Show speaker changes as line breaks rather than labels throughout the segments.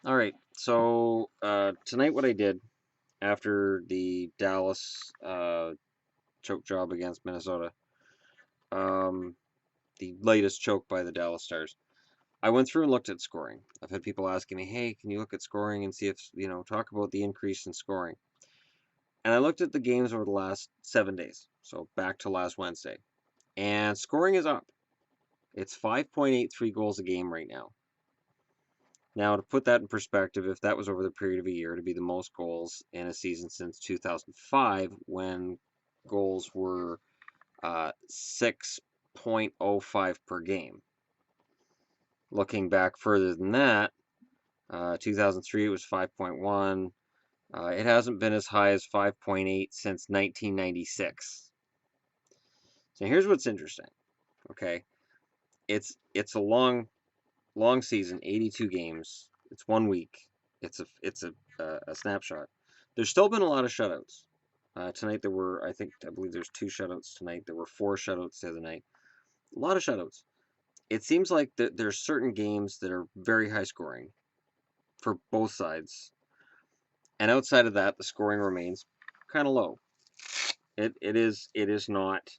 All right. So tonight, what I did after the Dallas choke job against Minnesota, um, the latest choke by the Dallas Stars, I went through and looked at scoring. I've had people asking me, "Hey, can you look at scoring and see if talk about the increase in scoring?" And I looked at the games over the last 7 days, so back to last Wednesday, and scoring is up. It's 5.83 goals a game right now. Now, to put that in perspective, if that was over the period of a year, to be the most goals in a season since 2005, when goals were 6.05 per game. Looking back further than that, 2003 it was 5.1. It hasn't been as high as 5.8 since 1996. So here's what's interesting. Okay, it's a long season, 82 games. It's 1 week. It's a snapshot. There's still been a lot of shutouts. Tonight there were, I believe there's 2 shutouts tonight. There were 4 shutouts the other night. A lot of shutouts. It seems like there's certain games that are very high scoring for both sides, and outside of that, the scoring remains kind of low. It is not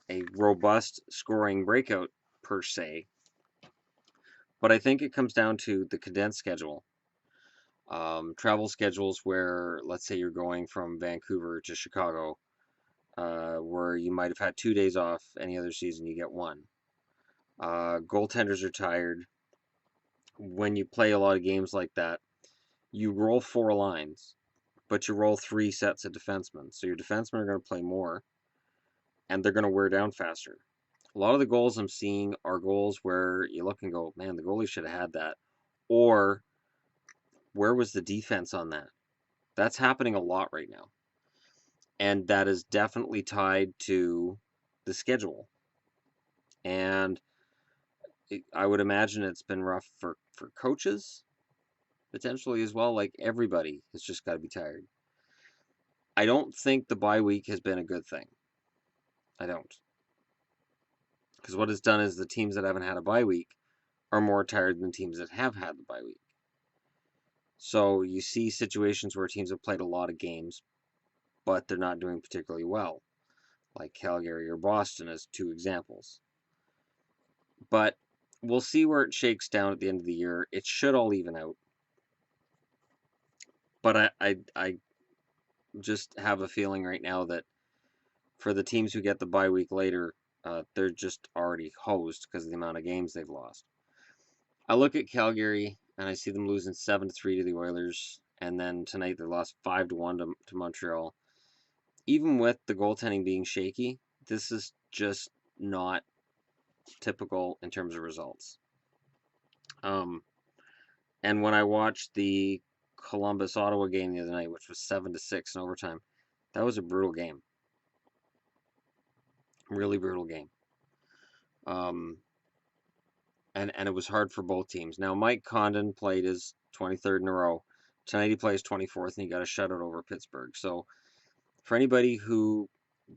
a robust scoring breakout per se, but I think it comes down to the condensed schedule. Travel schedules where, let's say, you're going from Vancouver to Chicago, where you might have had 2 days off. Any other season, you get one. Goaltenders are tired. When you play a lot of games like that, you roll 4 lines, but you roll 3 sets of defensemen. So your defensemen are going to play more, and they're going to wear down faster. A lot of the goals I'm seeing are goals where you look and go, man, the goalie should have had that. Or where was the defense on that? That's happening a lot right now. And that is definitely tied to the schedule. And I would imagine it's been rough for coaches potentially as well. Like everybody has just got to be tired. I don't think the bye week has been a good thing. I don't. Because what it's done is the teams that haven't had a bye week are more tired than teams that have had the bye week. So you see situations where teams have played a lot of games, but they're not doing particularly well, like Calgary or Boston as 2 examples. But we'll see where it shakes down at the end of the year. It should all even out. But I just have a feeling right now that for the teams who get the bye week later, they're just already hosed because of the amount of games they've lost. I look at Calgary and I see them losing 7-3 to the Oilers, and then tonight they lost 5-1 to Montreal. Even with the goaltending being shaky, this is just not typical in terms of results. Um, and when I watched the Columbus Ottawa game the other night, which was 7-6 in overtime, that was a brutal game. Really brutal game. Um, and it was hard for both teams. Now Mike Condon played his 23rd in a row. Tonight he plays 24th, and he got a shutout over Pittsburgh. So for anybody who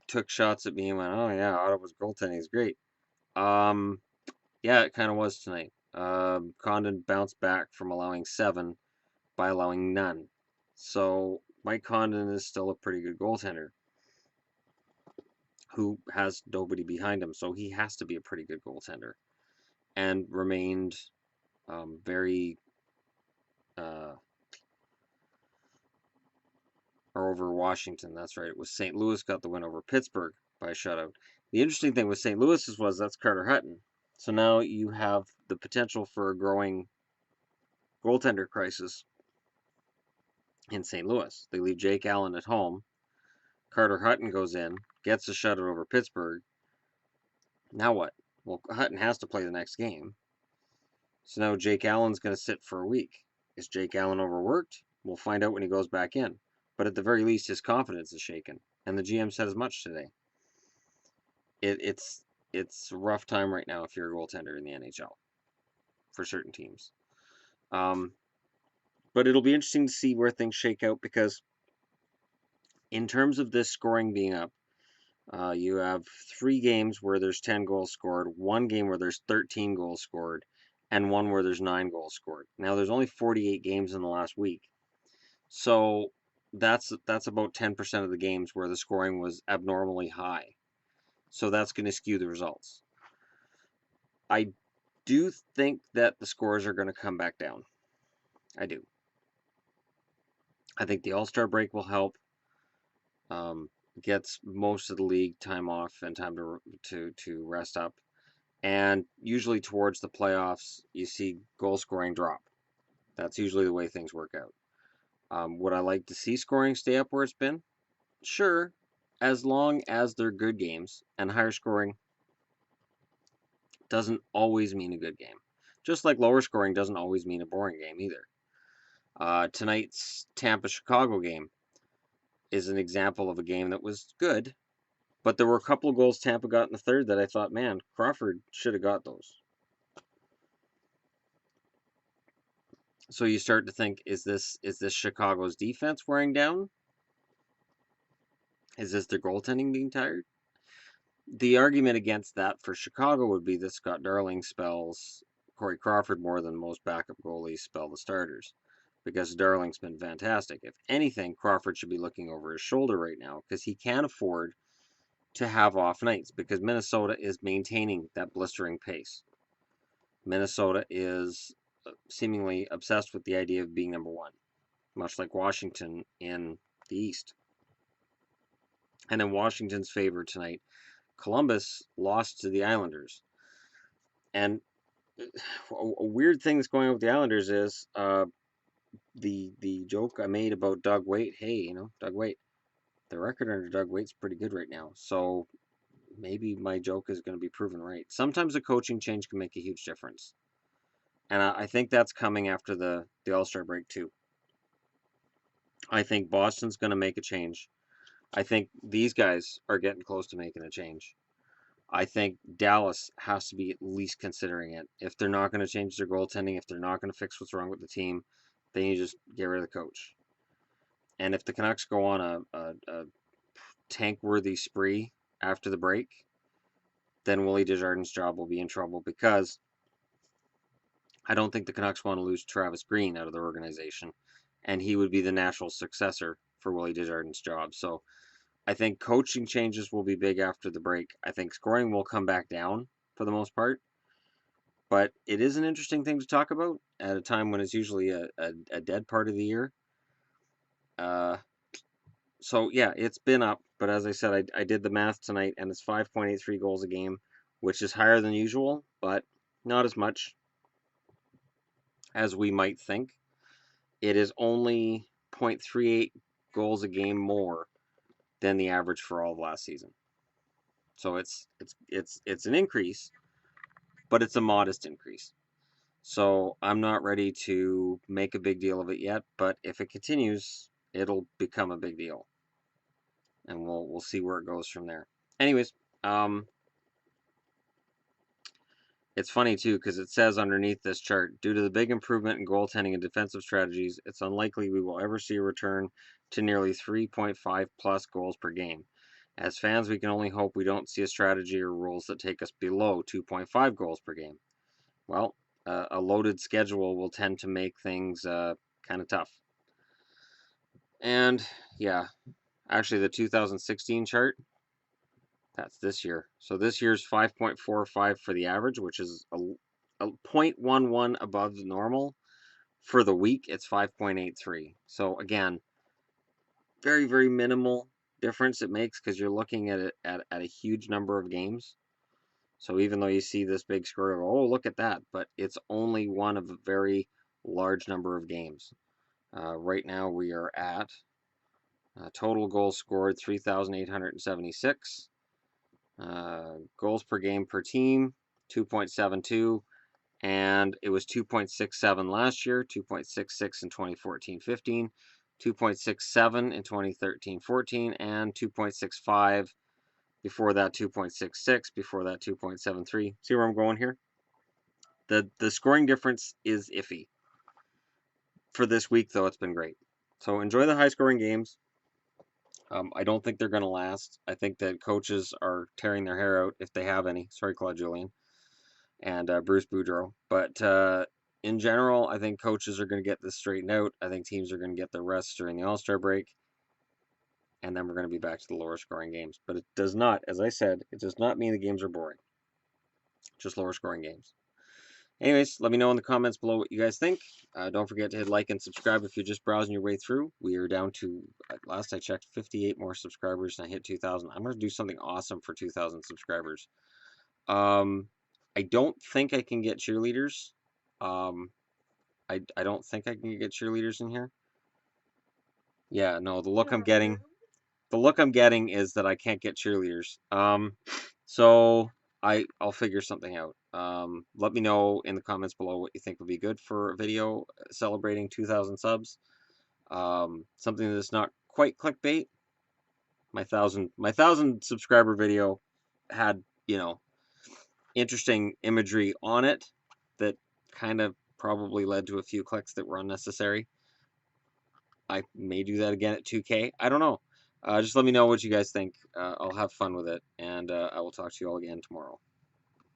took shots at me and went, "Oh yeah, Ottawa's goaltending is great," um, yeah, it kind of was tonight. Condon bounced back from allowing 7 by allowing none. So Mike Condon is still a pretty good goaltender who has nobody behind him. So he has to be a pretty good goaltender and remained very uh, or over Washington. That's right. It was St. Louis got the win over Pittsburgh by a shutout. The interesting thing with St. Louis was that's Carter Hutton. So now you have the potential for a growing goaltender crisis in St. Louis. They leave Jake Allen at home. Carter Hutton goes in, gets a shutout over Pittsburgh. Now what? Well, Hutton has to play the next game. So now Jake Allen's going to sit for a week. Is Jake Allen overworked? We'll find out when he goes back in. But at the very least, his confidence is shaken. And the GM said as much today. It's a rough time right now if you're a goaltender in the NHL for certain teams. Um, but it'll be interesting to see where things shake out because in terms of this scoring being up, you have 3 games where there's 10 goals scored, 1 game where there's 13 goals scored, and one where there's 9 goals scored. Now there's only 48 games in the last week. So that's about 10% of the games where the scoring was abnormally high. So that's going to skew the results. I do think that the scores are going to come back down. I do. I think the All-Star break will help. Gets most of the league time off and time to rest up. And usually towards the playoffs, you see goal scoring drop. That's usually the way things work out. Would I like to see scoring stay up where it's been? Sure, as long as they're good games, and higher scoring doesn't always mean a good game. Just like lower scoring doesn't always mean a boring game either. Tonight's Tampa-Chicago game is an example of a game that was good, but there were a couple of goals Tampa got in the third that I thought, man, Crawford should have got those. So you start to think, is this Chicago's defense wearing down? Is this their goaltending being tired? The argument against that for Chicago would be that Scott Darling spells Corey Crawford more than most backup goalies spell the starters, because Darling's been fantastic. If anything, Crawford should be looking over his shoulder right now because he can't afford to have off nights because Minnesota is maintaining that blistering pace. Minnesota is seemingly obsessed with the idea of being number one, much like Washington in the East. And in Washington's favor tonight, Columbus lost to the Islanders. And a weird thing that's going on with the Islanders is the joke I made about Doug Weight. Hey, Doug Weight. The record under Doug Weight's pretty good right now. So maybe my joke is going to be proven right. Sometimes a coaching change can make a huge difference. And I think that's coming after the All-Star break too. I think Boston's going to make a change. I think these guys are getting close to making a change. I think Dallas has to be at least considering it. If they're not going to change their goaltending, if they're not going to fix what's wrong with the team, then you just get rid of the coach. And if the Canucks go on a tank-worthy spree after the break, then Willie Desjardins' job will be in trouble because I don't think the Canucks want to lose Travis Green out of their organization, and he would be the natural successor for Willie Desjardins' job. So I think coaching changes will be big after the break. I think scoring will come back down for the most part, but it is an interesting thing to talk about at a time when it's usually a dead part of the year. So yeah, it's been up, but as I said, I did the math tonight, and it's 5.83 goals a game, which is higher than usual, but not as much as we might think. It is only 0.38 goals a game more than the average for all of last season. So it's an increase, but it's a modest increase. So I'm not ready to make a big deal of it yet, but if it continues, it'll become a big deal. And we'll see where it goes from there. Anyways, it's funny too because it says underneath this chart, due to the big improvement in goaltending and defensive strategies, it's unlikely we will ever see a return to nearly 3.5 plus goals per game. As fans, we can only hope we don't see a strategy or rules that take us below 2.5 goals per game. Well, a loaded schedule will tend to make things kind of tough. And yeah, actually the 2016 chart, that's this year. So this year's 5.45 for the average, which is a 0.11 above the normal. For the week, it's 5.83. So again, very, very minimal difference it makes because you're looking at it at a huge number of games. So even though you see this big score, oh, look at that, but it's only one of a very large number of games. Right now we are at total goals scored 3,876. Goals per game per team 2.72, and it was 2.67 last year, 2.66 in 2014-15, 2.67 in 2013-14, and 2.65 before that, 2.66 before that, 2.73. See where I'm going here? The scoring difference is iffy. For this week, though, it's been great. So enjoy the high-scoring games. I don't think they're going to last. I think that coaches are tearing their hair out if they have any. Sorry, Claude Julien. and Bruce Boudreau. But in general, I think coaches are going to get this straightened out. I think teams are going to get their rest during the All-Star break, and then we're going to be back to the lower scoring games. But it does not, as I said, it does not mean the games are boring. Just lower scoring games. Anyways, let me know in the comments below what you guys think. Don't forget to hit like and subscribe if you're just browsing your way through. We are down to, last I checked, 58 more subscribers, and I hit 2,000. I'm going to do something awesome for 2,000 subscribers. I don't think I can get cheerleaders. I don't think I can get cheerleaders in here. Yeah, no, the look I'm getting is that I can't get cheerleaders. So I'll figure something out. Let me know in the comments below what you think would be good for a video celebrating 2,000 subs. Something that's not quite clickbait. My thousand subscriber video had, interesting imagery on it that kind of probably led to a few clicks that were unnecessary. I may do that again at 2K. I don't know. Just let me know what you guys think. I'll have fun with it, and I will talk to you all again tomorrow.